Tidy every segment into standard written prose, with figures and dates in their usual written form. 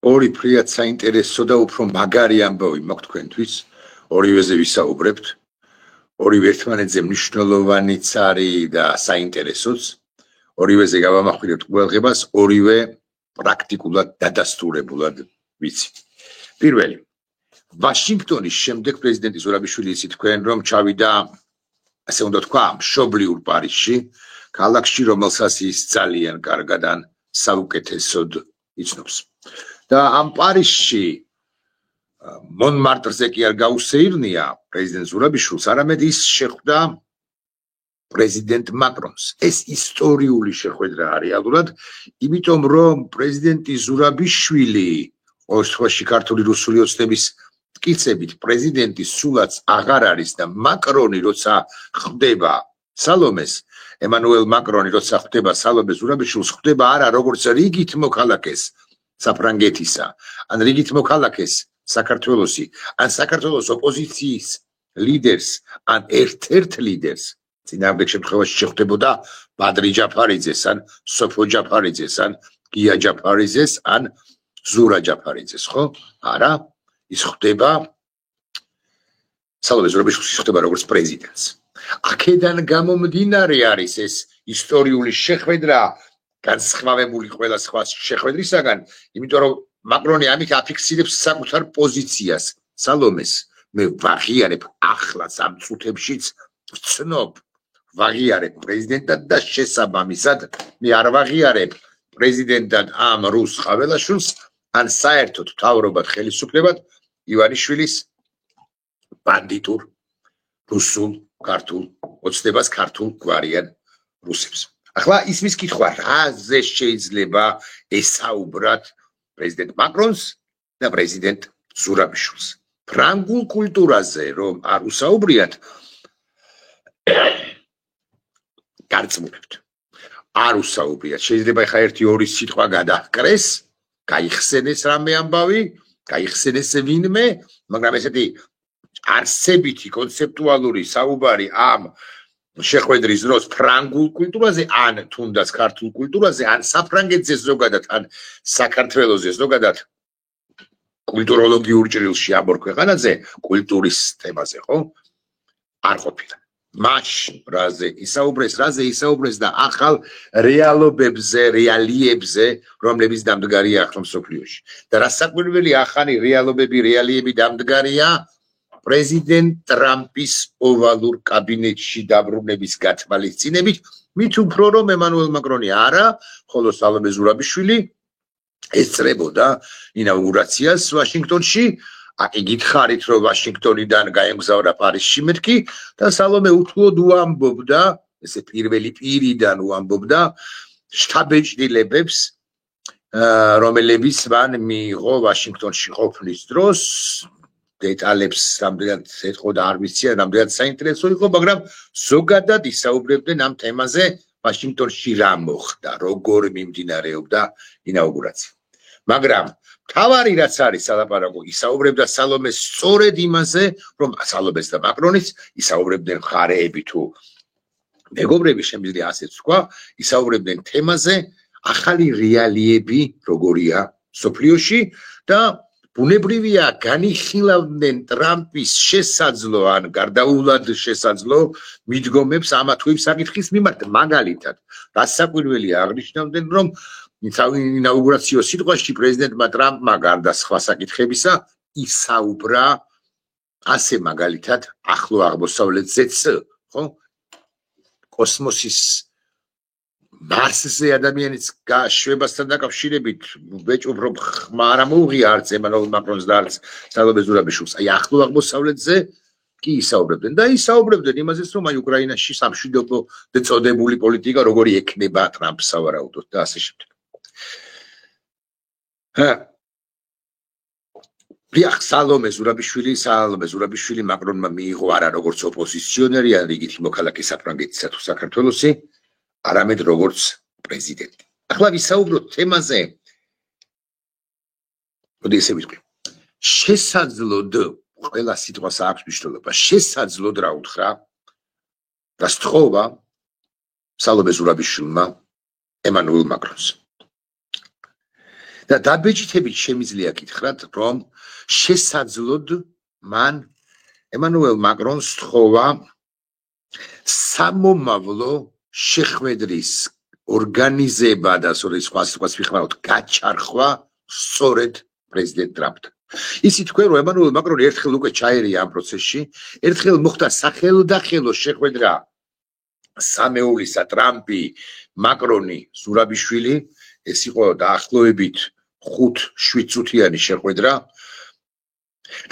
ორი ფრიად საინტერესო და უფრო მაგარი ამბავი მაქვს თქვენთვის, ორივეზე ვისაუბრებთ, ორივე ერთმანეთზე მნიშვნელოვანიც არის და საინტერესოც, ორივეზე გავამახვილებთ ყველღებას, ორივე პრაქტიკულად დადასტურებულად ვიცი. პირველი, ვაშინგტონის შემდეგ პრეზიდენტი ზურაბიშვილი იცით თქვენ, რომ ჩავიდა, ასე უნდა თქვა, მშობლიურ პარიზში, ქალაქში, რომელსაც ის ძალიან კარგად ან საუკეთესოდ იცნობს. და ამ პარიზში მონმარტრზე კი არ გაუსეირნია პრეზიდენტ ზურაბიშვილს, არამედ ის შეხვდა პრეზიდენტ მაკრონს. ეს ისტორიული შეხვედრა რეალურად, იმიტომ რომ პრეზიდენტი ზურაბიშვილი ყოველ შემთხვევაში ქართული რუსული ოცნების მტკიცებით პრეზიდენტი სულაც აღარ არის და მაკრონი როცა ხვდება სალომეს, ემანუელ მაკრონი როცა ხვდება სალომე ზურაბიშვილს, ხვდება არა როგორც რიგით მოქალაქეს საფრანგეთისა, ან რიგით მოქალაქეს საქართველოსი, ან საქართველოს ოპოზიციის ლიდერს, ან ერთ-ერთ ლიდერს, წინააღმდეგ შემთხვევაში შეხვდებოდა ბადრი ჯაფარიძეს, ან სოფო ჯაფარიძეს, ან გია ჯაფარიძეს, ან ზურა ჯაფარიძეს, ხო? არა, ის ხვდება სალომე ზურაბიშვილს ხვდება როგორც პრეზიდენტს. აქედან გამომდინარე არის ეს ისტორიული შეხვედრა, განსხვავებული ყველა სხვა შეხვედრისაგან, იმიტომ რომ მაკრონი ამით აფიქსირებს საკუთარ პოზიციას. სალომეს მე ვაღიარებ ახლაც ამ წუთებშიც ვცნობ, ვაღიარებ პრეზიდენტად და შესაბამისად მე არ ვაღიარებ პრეზიდენტად ამ რუს ხაველაშვილს, ან საერთოდ მთავრობად ხელისუფლებად ივანიშვილის ბანდიტურ რუსულ ქართულ ოცნებას ქართულ გვარიან რუსებს. ახლა ისმის კითხვა, რაზე შეიძლება ესაუბრათ პრეზიდენტ მაკრონს და პრეზიდენტ ზურაბიშვილს. ფრანგულ კულტურაზე რომ არ უსაუბრიათ, გარწმუნებთ. არ უსაუბრიათ. შეიძლება ხა ერთი ორი სიტყვა გადაჰკრეს, გაიხსენეს რამე ამბავი, გაიხსენეს ვინმე, მაგრამ ესეთი არსებითი კონცეპტუალური საუბარი ამ შეხვედრის დროს ფრანგულ კულტურაზე, ან თუნდაც ქართულ კულტურაზე, ან საფრანგეთზე ზოგადად, ან საქართველოზე ზოგადად კულტუროლოგიურ ჭრილში ამ ორ ქვეყანაზე, კულტურის თემაზე, ხო? არ ყოფილა. მაშინ რაზე ისაუბრეს და ახალ რეალობებზე, რეალიებზე, რომლებიც დამდგარია ახლა მსოფლიოში. და რასაკვირველი ახალი რეალობები, რეალიები დამდგარია პრეზიდენტ ტრამპის ოვალურ კაბინეტში დაბრუნების გათვალისწინებით, მით უფრო რომ ემანუელ მაკრონი არა, ხოლო სალომე ზურაბიშვილი ესწრებოდა ინაუგურაციას ვაშინგტონში. აკი გითხარით, რომ ვაშინგტონიდან გაემგზავრა პარიზში მეთქი და სალომე უთუოდ უამბობდა, ესე პირველი პირიდან უამბობდა შტაბ-ეჭდილებებს, რომლებიც მან მიიღო ვაშინგტონში ყოფნის დროს. დეტალებს რამდენად ეთყო და არ ვიცია, რამდენად საინტერესო იყო, მაგრამ ზოგადად ისაუბრებდნენ ამ თემაზე ვაშინგტონში რა მოხდა, როგორ მიმდინარეობდა ინაუგურაცია. მაგრამ თავარი რაც არის სალაპარაკო, ისაუბრებდა სალომეს სწორედ იმაზე, რომ სალომეს და მაკრონის ისაუბრებდნენ მხარეები თუ მეგობრები, შემიძლია ასეც თქვა, ისაუბრებდნენ თემაზე, ახალი რეალიები როგორია სოფლიოში და ბუნებრივია განიხილავდნენ ტრამპის შესაძლო ან გარდაუვლად შესაძლო მიდგომებს ამა თუ იმ საკითხის მიმართ. მაგალითად, რასაკვირველია აღნიშნავდნენ, რომ ინაუგურაციო სიტყვაში პრეზიდენტმა ტრამპმა გარდა სხვა საკითხებისა ისაუბრა ასე მაგალითად ახლო აღმოსავლეთზეც, ხო? კოსმოსის მარსზე ადამიანის გაშვებასთან დაკავშირებით ვეჭვობ, ხმა არ მოუღია არც ემანუელ მაკრონს და არც სალომე ზურაბიშვილს. აი ახლო აღმოსავლეთზე კი ისაუბრებდნენ და ისაუბრებდნენ იმაზეც, რომ აი უკრაინაში სამშვიდობო წოდებული პოლიტიკა როგორი ექნება ტრამპს სავარაუდოდ და ასე შემდეგ. სალომე ზურაბიშვილი მაკრონმა მიიღო არა როგორც ოპოზიციონერი, ან რიგითი მოქალაქე საფრანგეთისა თუ საქართველოსი, არამედ როგორც პრეზიდენტი. ახლა ვისაუბროთ თემაზე, მოდი ესე ვიტყვი. შესაძლოდ ყველა სიტყვას აქვს მნიშვნელობა. შესაძლოდ რა უთხრა და სთხოვა სალომე ზურაბიშვილმა ემანუელ მაკრონს. და დაბეჭდებით შემიძლია გითხრათ, რომ შესაძლოდ მან ემანუელ მაკრონს სთხოვა სამომავლო შეხვედრის ორგანიზება და სხვა სიტყვას ვიხმაროთ გაჩარხვა სწორედ პრეზიდენტ ტრამპთან. ისი თქვენ რომ ემანუელ მაკრონი ერთხელ უკვე ჩაერია ამ პროცესში, ერთხელ მოხდა სახელდახელო შეხვედრა სამეულისა ტრამპი, მაკრონი, ზურაბიშვილი, ეს იყო დაახლოებით 5-7 წუთიანი შეხვედრა.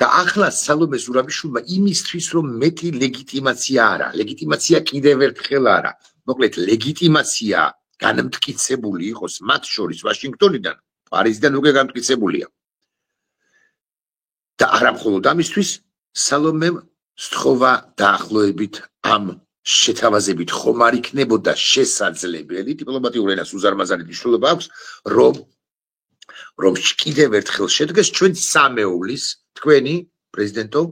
და ახლა სალომე ზურაბიშვილმა იმისთვის რომ მეტი ლეგიტიმაცია არა, ლეგიტიმაცია კიდევ ერთხელ არა. მოკლედ ლეგიტიმაცია განმტკიცებული იყოს მათ შორის ვაშინგტონიდან, პარიზიდან უკვე განმტკიცებულია. და არა მხოლოდ ამისთვის, სალომემ სთხოვა დაახლოებით ამ შეთავაზებით ხომ არ იქნებოდა შესაძლებელი, დიპლომატიურ ენას უზარმაზარი მნიშვნელობა აქვს, რომ კიდევ ერთხელ შედგეს ჩვენ სამეულის, თქვენი პრეზიდენტო,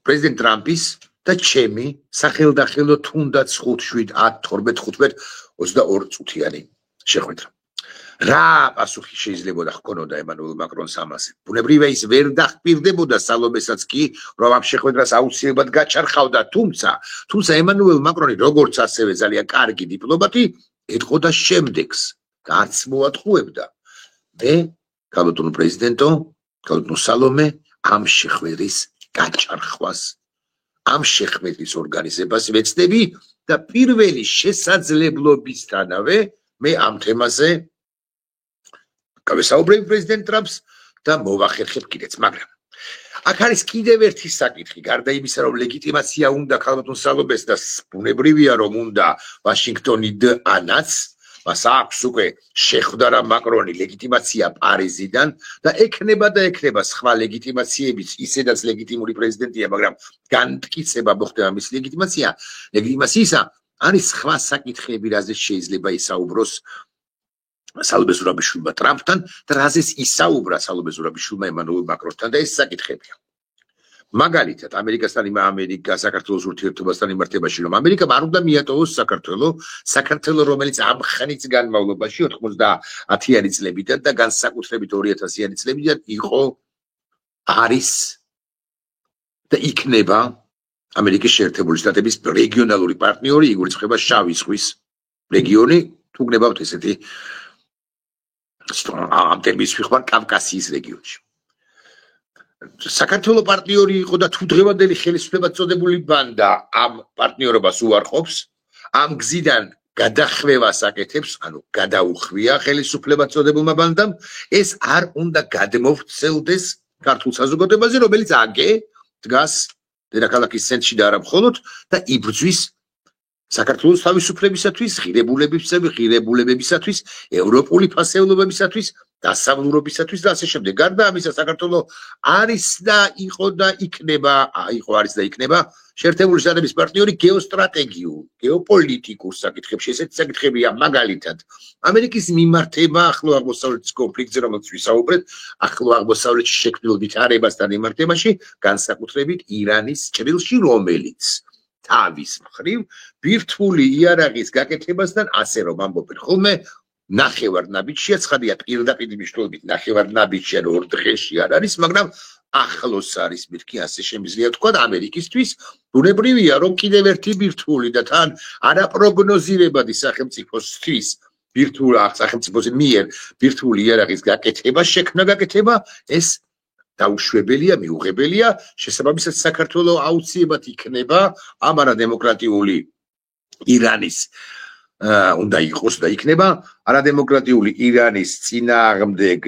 პრეზიდენტ ტრამპის და ჩემი სახელდახელო თუნდაც 5, 7, 10, 12, 22 წუთიანი შეხვედრა. რა პასუხი შეიძლება ჰქონოდა ემანუელ მაკრონს ამაზე? ბუნებრივია ის ვერ დახპირდებოდა სალომესაც კი, რომ ამ შეხვედრას აუცილებლად გაჩარხავდა, თუმცა ემანუელ მაკრონი როგორც ასევე ძალიან კარგი დიპლომატი ეთყოდა შემდეგს და არც მოატყუებდა. მე, ქალბატონო პრეზიდენტო, ქალბატონო სალომე, ამ შეხვედრის გაჩარხვას, ამ შეხვედრის ორგანიზებას ვეცდები და პირველი შესაძლებლობისთანავე მე ამ თემაზე გავესაუბრებ პრეზიდენტ ტრამპს და მოვახერხებ კიდეც, მაგრამ აქ არის კიდევ ერთი საკითხი, გარდა იმისა, რომ ლეგიტიმაცია უნდა ქალბატონ სალომეს და ბუნებრივია, რომ უნდა ვაშინგტონიდანაც, მას აქვს უკვე შეხვდა რა მაკრონი ლეგიტიმაცია პარიზიდან და ექნება სხვა ლეგიტიმაციებიც, ისედაც ლეგიტიმური პრეზიდენტია, მაგრამ განმტკიცება მოხდება მის ლეგიტიმაციისა, არის სხვა საკითხები, რაზეც შეიძლება ისაუბროს სალომე ზურაბიშვილმა ტრამპთან და რაზეც ისაუბრა სალომე ზურაბიშვილმა ემანუელ მაკრონთან და ეს საკითხებია. მაგალითად, საქართველოს ურთიერთობასთან იმართებაში, რომ ამერიკამ არ უნდა მიატოვოს საქართველო, რომელიც ამ ხნის განმავლობაში 90-იანი წლებიდან და განსაკუთრებით 2000-იანი წლებიდან არის და იქნება ამერიკის შეერთებული შტატების რეგიონალური პარტნიორი, იგულისხმება შავი ზღვის რეგიონი, თუ გნებავთ ესეთი ამ ტერმინის ვიხმარ კავკასიის რეგიონში. საქართველოს პარტნიორი იყო და თუ დღევანდელი ხელისუფლებად წოდებული ბანდა ამ პარტნიორობას უარყოფს, ამ გზიდან გადახვევას აკეთებს, ანუ გადაუხვია ხელისუფლებად წოდებულმა ბანდამ, ეს არ უნდა გადმოვრცელდეს ქართულ საზოგადოებაზე, რომელიც დგას დედაქალაქის ცენტრში და არა მხოლოდ და იბრძვის საქართველოს თავისუფლებისათვის, ღირებულებებისათვის, ევროპული ფასეულობებისათვის, დასავლურობისათვის და ასე შემდეგ. გარდა ამისა, საქართველო არის და იქნება შეერთებული შტატების პარტნიორი გეოსტრატეგიულ, გეოპოლიტიკურ საკითხებში. ესეთი საკითხებია მაგალითად ამერიკის მიმართება ახლო აღმოსავლეთის კონფლიქტზე, რომელზეც ვისაუბრეთ, ახლო აღმოსავლეთში შექმნილ ვითარებასთან მიმართებაში, განსაკუთრებით ირანის ჭრილში, რომელიც თავის მხრივ ბირთვული იარაღის გაკეთებასთან, ასე რომ ამბობენ ხოლმე, ნახევარნაბიჯშია, ცხადია პირდაპირ მნიშვნელობით ნახევარნაბიჯში 2 დღეში არ არის, მაგრამ ახლოს არის მეთქი, ასე შემიძლია თქვა ამერიკისთვის, ბუნებრივია, რომ კიდევ ერთი ბირთვული და თან არაპროგნოზირებადი სახელმწიფოსთვის სახელმწიფოს მიერ ბირთვული იარაღის გაკეთება, ეს დაუშვებელია, მიუღებელია, შესაბამისად საქართველო აუცილებლად იქნება ამ არადემოკრატიული ირანის უნდა იყოს და იქნება არადემოკრატიული ირანის წინააღმდეგ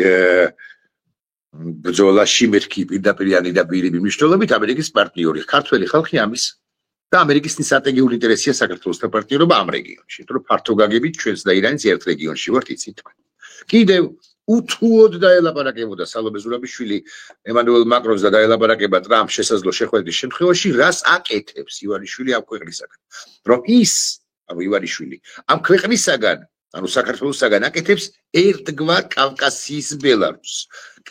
ბრძოლაში მეთქი პირდაპირიანი და პირები მნიშვნელობით ამერიკის პარტნიორი. ქართველი ხალხი ამის და ამერიკის სტრატეგიული ინტერესია საქართველოსთან პარტნიორობა ამ რეგიონში, იმიტომ რომ ფართო გაგებით ჩვენს და ირანის ერთ რეგიონში ვართ, იცით თქვენ. კიდევ უთუოდ დაელაპარაკებოდა სალომე ზურაბიშვილი ემანუელ მაკრონს და დაელაპარაკება ტრამპს შესაძლო შეხვედრის შემთხვევაში, რას აკეთებს ივანიშვილი ამ ქვეყნისაგან. რომ ის, ივანიშვილი, ამ ქვეყნისაგან ანუ საქართველოსაგან აკეთებს ერთგვარ კავკასიის ბელარუსს.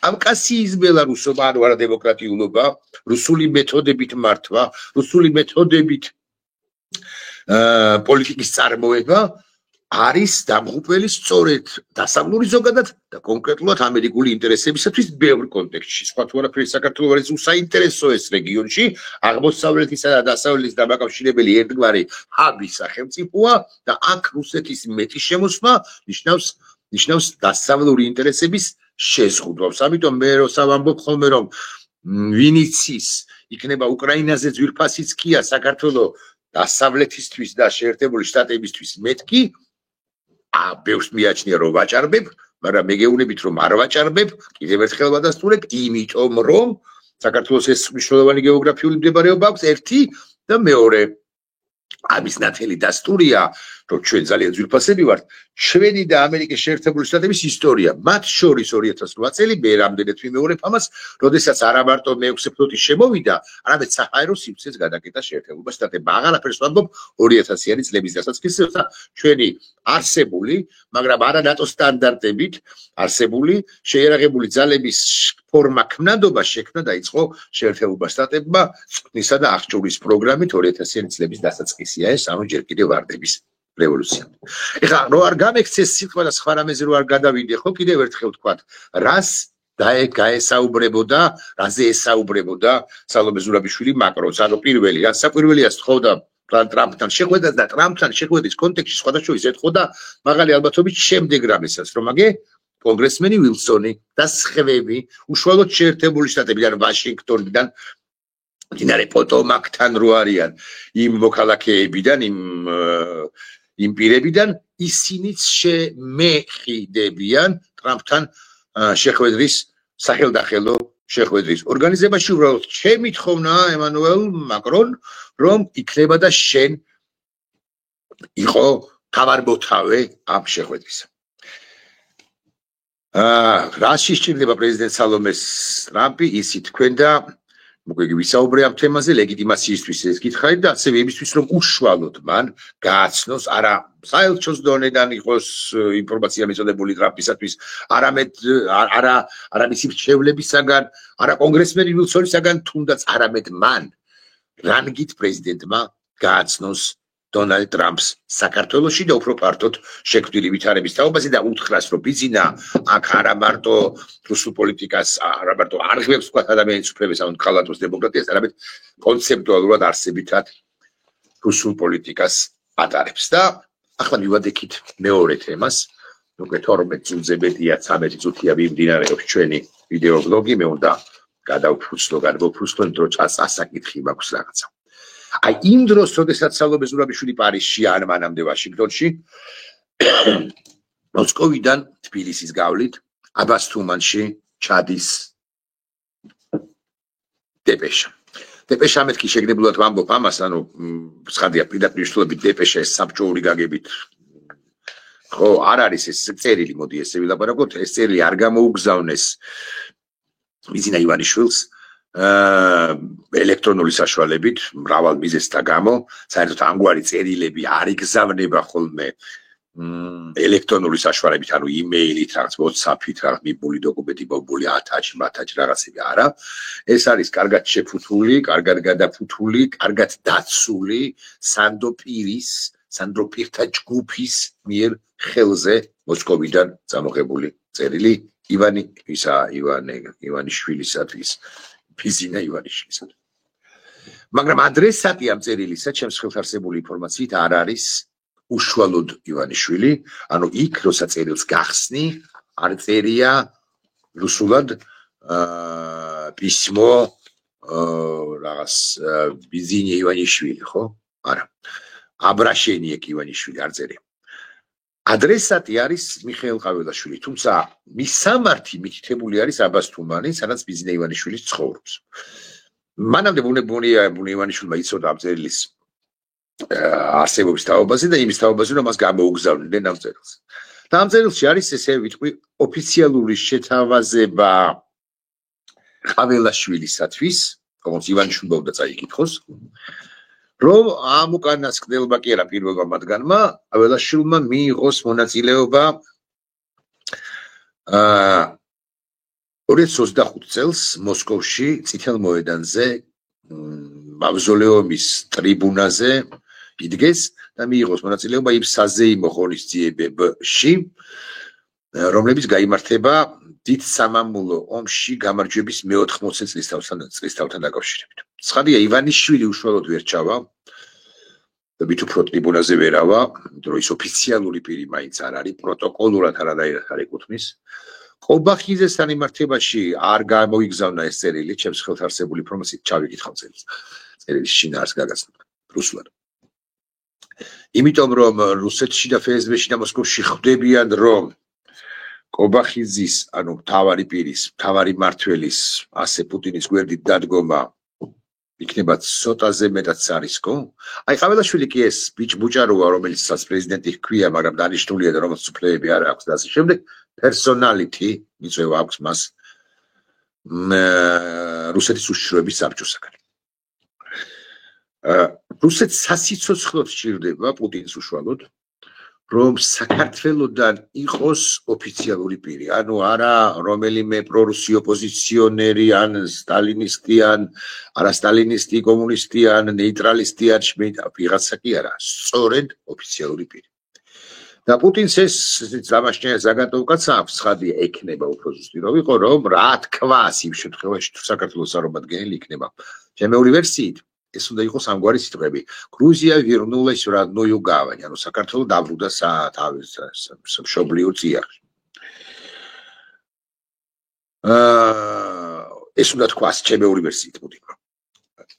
კავკასიის ბელარუსობა ანუ არა დემოკრატიულობა, რუსული მეთოდებით მართვა, რუსული მეთოდებით პოლიტიკის წარმოება არის დამღუპველი სწორედ დასავლური ზოგადად და კონკრეტულად ამერიკული ინტერესებისათვის ბევრ კონტექსტში. სხვა თუ არაფერი საქართველოს არის უსაინტერესო ეს რეგიონში, აღმოსავლეთისა და დასავლეთის დამაკავშირებელი ერთგვარი ჰაბი სახელმწიფოა და აქ რუსეთის მეტი შემოსვლა ნიშნავს დასავლური ინტერესების შეზღუდვას. ამიტომ მე ვამბობ ხოლმე რომ ვინიცის იქნება უკრაინაზე ძვირფასიც კია საქართველოს დასავლეთისთვის და შეერთებული შტატებისთვის მეთქი ბევრს მიაჩნია რომ ვაჭარბებ, მაგრამ მე გეუბნებით რომ არ ვაჭარბებ, კიდევ ერთხელ ვადასტურებ, იმიტომ რომ საქართველოს ეს მნიშვნელოვანი გეოგრაფიული მდებარეობა აქვს ერთი და მეორე ამის ნათელი დასტურია, რომ ჩვენ ძალიან ძვირფასები ვართ, ჩვენი და ამერიკის შეერთებული შტატების ისტორია, მათ შორის 2008 წელი, მე რამდენად ვიმეორებ ამას, როდესაც არა მარტო მე-6 ფლოტი შემოვიდა, არამედ საჰაერო სივრცეც გადაკეტა შეერთებულმა შტატებმა. აღარაფერს ვამბობ 2000-იანი წლების დასაწყისს და ჩვენი არსებული, მაგრამ არა ნატო სტანდარტებით არსებული შეიარაღებული ძალების ფორმა ქმნადობა შექმნა დაიწყო შეერთებულმა შტატებმა წყნისა და აღჭურვის პროგრამით 2000-იანი წლების დასაწყისია ეს, ანუ ჯერ კიდევ ვარდების რევოლუცია. ეხლა რო არ გამექცეს სიტყვა და სხვა რამეზე რო არ გადავიდე, ხო კიდევ ერთხელ ვთქვათ, რას გაესაუბრებოდა, რაზე ესაუბრებოდა სალომე ზურაბიშვილი მაკრონს, ანუ პირველი, რაც საკვირველია სთხოვდა ტრამპთან შეხვედრას და ტრამპთან შეხვედრის კონტექსტში სხვადასხვა ეთხოვდა მაღალი ალბათობით შემდეგ რამესაც, რომ აგე კონგრესმენი ვილსონი და სხვები უშუალოდ შეერთებული შტატებიდან ვაშინგტონიდან მდინარე პოტომაკთან რო არიან იმ მოქალაქეებიდან იმ პირებიდან ისინიც შემეხიდებიან ტრამპთან შეხვედრის სახელდახელო შეხვედრის ორგანიზებაში. უბრალოდ ჩემი თხოვნაა ემანუელ მაკრონ რომ იქნება და შენ იყო თავარბოთავე ამ შეხვედრისა. რაში სჭირდება პრეზიდენტ სალომეს ტრამპი ისი თქვენ და მოგვიგი ვისაუბრე ამ თემაზე ლეგიტიმაციისთვის ეს გითხარი და ასევე იმისთვის რომ უშუალოდ მან გააცნოს არა საელჩოს დონედან იყოს ინფორმაცია მიწოდებული ტრამპისათვის არამედ არა მისი მრჩევლებისაგან არა კონგრესმენი ვილსონისაგან თუნდაც არამედ მან რანგით პრეზიდენტმა გააცნოს დონალდ ტრამპს საქართველოში და უფრო ფართოდ შექმნილი ვითარების თაობაზე და უთხრას რომ ბიზინა აქ არა მარტო რუსულ პოლიტიკას არა მარტო არღვევს თქვა ადამიანის უფლებებს ანუ კალათოს დემოკრატიას არამედ კონცეპტუალურად არსებითად რუსულ პოლიტიკას ატარებს და ახლა მივადექით მეორე თემას უკვე 12 წუთზე მეტია 13 წუთია მიმდინარეობს ჩვენი ვიდეო ბლოგი მე უნდა გადავფუძნო იმიტომ რომ ასაკითხი მაქვს რაღაცა აი იმ დროს, როდესაც სალომე ზურაბიშვილი პარიზში ან მანამდე ვაშინგტონში მოსკოვიდან თბილისის გავლით აბას თუმანში ჩადის დეპეშა. დეპეშა მეთქი შეგნებულად ვამბობ ამას, ანუ ცხადია პირდაპირ მნიშვნელობით დეპეშა ეს საბჭოური გაგებით ხო არ არის ეს წერილი, მოდი ესე ვილაპარაკოთ, ეს წერილი არ გამოუგზავნეს ბიზინა ივანიშვილს ელექტრონული საშუალებით მრავალ მიზეზთა გამო საერთოდ ამგვარი წერილები არ იგზავნება ხოლმე ელექტრონული საშუალებით ანუ იმეილით რაღაც WhatsApp-ით რაღაც მიბული დოკუმენტი მობული ათაჩი რაღაცები არა ეს არის კარგად შეფუთული, კარგად გადაფუთული, კარგად დაცული სანდრო პირთა ჯგუფის მიერ ხელზე მოსკოვიდან წამოღებული წერილი ივანიშვილისათვის ბიზინა ივანიშვილისათვის. მაგრამ ადრესატი ამ წერილისა ჩემს ხელთ არსებული ინფორმაციით არ არის უშუალოდ ივანიშვილი, ანუ იქ როცა წერილს გახსნი არ წერია რუსულად პისმო რაღაც ბიზინა ივანიშვილი, ხო? არა. აბრაშენიეკ ივანიშვილი არ წერია. ადრესატი არის მიხეილ ყაველაშვილი, თუმცა მის სამართი მითითებული არის აბას თუმანი, სადაც ბიზინა ივანიშვილის ცხოვრობს. მანამდე ბუნებუნია ივანიშვილმა იცოდა ამ წერილის არსებობის თაობაზე და იმის თაობაზე, რომ მას გამოუგზავნიდნენ ამ წერილს. და ამ წერილში არის ესე ვიტყვი ოფიციალური შეთავაზება ყაველაშვილისათვის, როგორც ივანიშვილმა უნდა წაიკითხოს, რომ ამ უკანასკნელმა კი არა პირველმა მათგანმა აველაშვილმა მიიღოს მონაწილეობა 2025 წელს მოსკოვში წითელ მოედანზე მავზოლეუმის ტრიბუნაზე იდგეს და მიიღოს მონაწილეობა იმ საზეიმო ღონისძიებებში, რომლებიც გაიმართება დიდ სამამულო ომში გამარჯვების მე-80 წლისთავთან დაკავშირებით. ცხადია, ივანიშვილი უშუალოდ ვერ ჩავა და მით უფრო ტრიბუნაზე ვერავა, იმიტომ რომ ის ოფიციალური პირი მაინც არ არის, პროტოკოლურად არადაირად არ ეკუთვნის. ყობახიძესთან იმართებაში არ გამოიგზავნა ეს წერილი, ჩემს ხელთ არსებული ინფორმაციით ჩავიკითხავ წერილის შინაარსს გაგაცნობ რუსულად. იმიტომ რომ რუსეთში და ფსბ-ში და მოსკოვში ხვდებიან, რომ ყობახიძის, ანუ მთავარი პირის, მთავარი მმართველის, ასე პუტინის გვერდით დადგომა იქნება ცოტაზე მეტად სარისკო. აი, ყაველაშვილი კი ეს ბიჭბუჭაროა, რომელიცაც პრეზიდენტი ჰქვია, მაგრამ დანიშნულია და რომელსაც უფლებები არ აქვს და ასე შემდეგ. Personality, მიწვევა აქვს მას რუსეთის უშიშროების საბჭოსაგან. რუსეთს სასიცოცხლოდ სჭირდება პუტინს უშუალოდ, რომ საქართველოდან იყოს ოფიციალური პირი, ანუ არა რომელიმე პრორუსი ოპოზიციონერი, ან სტალინისტი, ან არასტალინისტი, კომუნისტი, ან ნეიტრალისტი, ან ვიღაცა კი არა, სწორედ ოფიციალური პირი. და პუტინს ეს ზამაშნია ზაგატოვკაც აქვს, ცხადია, ექნება უფრო ზუსტი რომ იყო, რომ რა თქვას იმ შემთხვევაში თუ საქართველოს წარმომადგენელი იქნება. ჩემეული ვერსიით ეს უნდა იყოს ამგვარი სიტყვები. Gruzia вернулась в родную гавань, ანუ საქართველო დაბრუნდა თავის მშობლიურ წიაღში. ეს უნდა თქვას ჩემეული ვერსიით პუტინმა.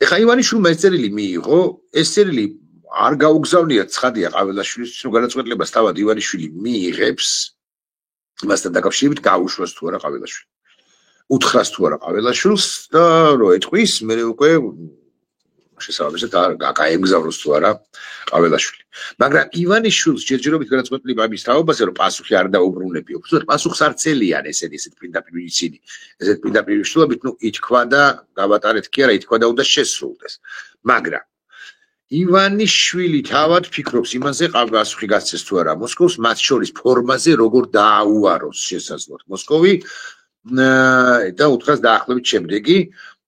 ეხა ივანიშვილმა ეს წერილი მიიღო, ეს წერილი არ გაუგზავნიათ ცხადია ყაველაშვილის განაცხადებას თავად ივანიშვილი მიიღებს მასთან დაკავშირებით გაუშვას თუ არა ყაველაშვილი. უთხრას თუ არა ყაველაშვილს და რო ეთყვის, მე უკვე შესაბამისად გაეგზავნოს თუ არა ყაველაშვილი. მაგრამ ივანიშვილს ჯერჯერობით განაცხადება იმის თაობაზე, რომ პასუხი არ დაუბრუნებიო. უბრალოდ პასუხს არ ცელიან ესეთ პირდაპირ ვიცინი. ესეთ პირდაპირ მნიშვნელობით, ნუ ითქვა და გავატარეთ კი არა, ითქვა და უნდა შესრულდეს. მაგრამ ივანიშვილი თავად ფიქრობს იმაზე, პასუხი გასცეს თუ არა მოსკოვს, მათ შორის ფორმაზე როგორ დააუაროს შესაძლოა მოსკოვი და უთხრას დაახლოებით შემდეგი,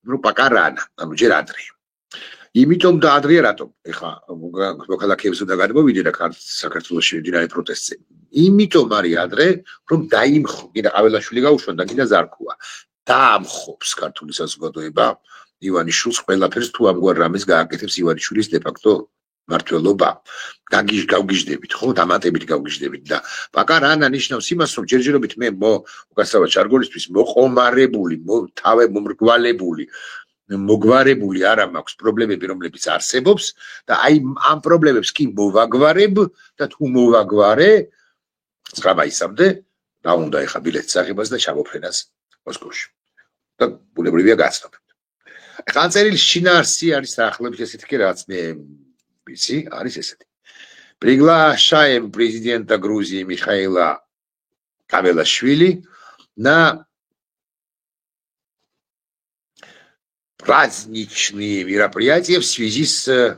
რომ პაკარანა, ანუ ჯერ ადრე. იმიტომ და ადრე რატომ? ეხა მოქალაქეებს უნდა გადმოვიდე და საქართველოში მიმდინარე პროტესტზე. იმიტომ არის ადრე, რომ დაიმხო, კიდე ყაველაშვილი გაუშვა და კიდე ზარქუა. დაამხობს ქართული საზოგადოება ივანიშვილს ყველაფერს თუ ამგვარ რამეს გააკეთებს ივანიშვილის დე-ფაქტო მმართველობა. გავგიჟდებით, ხო, დამატებით გავგიჟდებით და პაკარანა ნიშნავს იმას, რომ ჯერჯერობით მე უკაცრავად შარგოლისთვის მოყომარებული, თავე მოგვარებული არა მაქვს პრობლემები, რომლებიც არსებობს და აი ამ პრობლემებს კი მოვაგვარებ და თუ მოვაგვარე, ცხამაისამდე რა უნდა ეხა ბილეთის აღებას და ჩამოფრენას მოსკოვში. და ბუნებრივია გაცნობ. ხან წერილის შინაარსი არის დაახლოებით ესეთი კი რაც მე ვიცი, არის ესეთი. Приглашаем президента Грузии Михаила Кавелашвили на праздничные мероприятия в связи с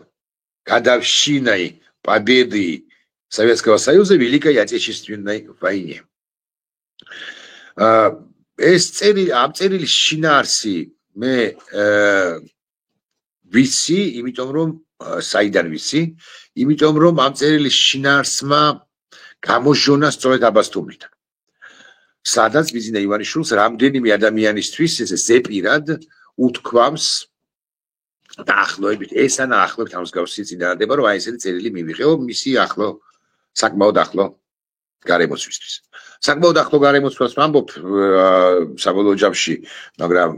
годовщиной победы Советского Союза в Великой Отечественной войне. ეს ამ წერილის შინაარსი მე ვიცი, იმიტომ რომ საიდან ვიცი, იმიტომ რომ ამ წერილის შინაარსმა გამოჟონა სწორედ აბასთუმნიდან. სადაც ბიზნა ივანიშვილს რამდენიმე ადამიანისთვის ესე ზეპირად უთქვამს დაახლოებით ეს ან ახლობთ ამ მსგავსი წინადადება, რომ აი ესეთი წერილი მივიღეო მისი ახლო საკმაოდ ახლო გარემოცვისთვის. საკმაოდ ახლო გარემოცვას ვამბობ საბოლოო ჯამში, მაგრამ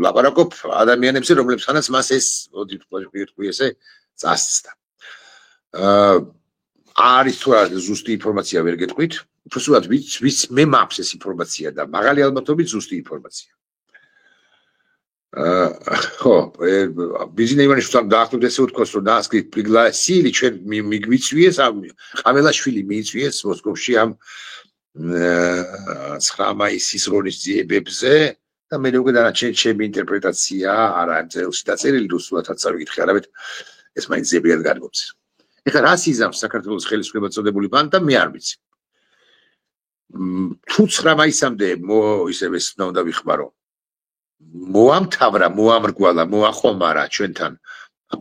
ლაპარაკობ ადამიანებზე, რომლებთანაც მას ეს თქვი ესე წასცდა. არის თუ არა ზუსტი ინფორმაცია ვერ გეტყვით, უბრალოდ ვიც მე მაქვს ეს ინფორმაცია და მაღალი ალბათობით ზუსტი ინფორმაცია. ხო, ბიზნა ივანიშვილს დაახლოებით ესე უთქვას, რომ დაასკრით პრიგლასილი ჩვენ მიგვიწვიეს, ყაველაშვილი მიიწვიეს მოსკოვში ამ 9 მაისის ღონისძიებებზე და მე უკვე დანარჩენი ჩემი ინტერპრეტაცია არა ამ წერილში დაწერილი რუსულადაც წავიკითხე, არამედ ეს მაინც ზებიად გადმობს. ეხლა რა სიზამს საქართველოს ხელისუფლება წოდებული ბანდა მე არ ვიცი. თუ 9 მაისამდე ისევ ეს უნდა ვიხმარო. მოამთავრა, მოამრგვალა, მოახომარა ჩვენთან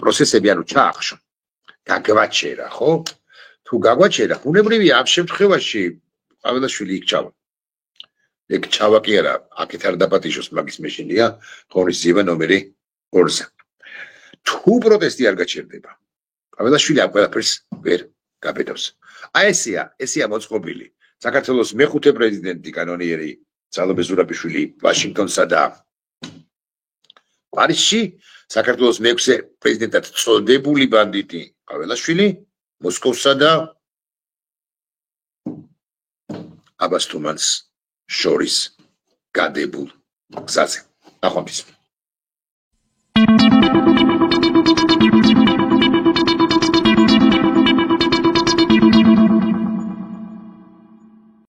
პროცესები, ანუ ჩაახშო. გაგვაჩერა, ხო? თუ გაგვაჩერა, უნებრივია ამ შემთხვევაში ყაველაშვილი იქ ჩავა. ეგ ჩავა კი არა, აქეთ არ დაპატიჟოს მაგის მეშინია, ღონისძიება ნომერი 2-ზე. თუ პროტესტი არ გაჩერდება, ყაველაშვილი ამ ყველაფერს ვერ გაბედავს. აი ესეა მოწყობილი. საქართველოს მეხუთე პრეზიდენტი კანონიერი ძალობე ზურაბიშვილი ვაშინგტონსა და პარიზში, საქართველოს მეექვსე პრეზიდენტად წოდებული ბანდიტი ყაველაშვილი მოსკოვსა და აბას თუმანს შორის გადებულ გზაზე. ნახვამდის.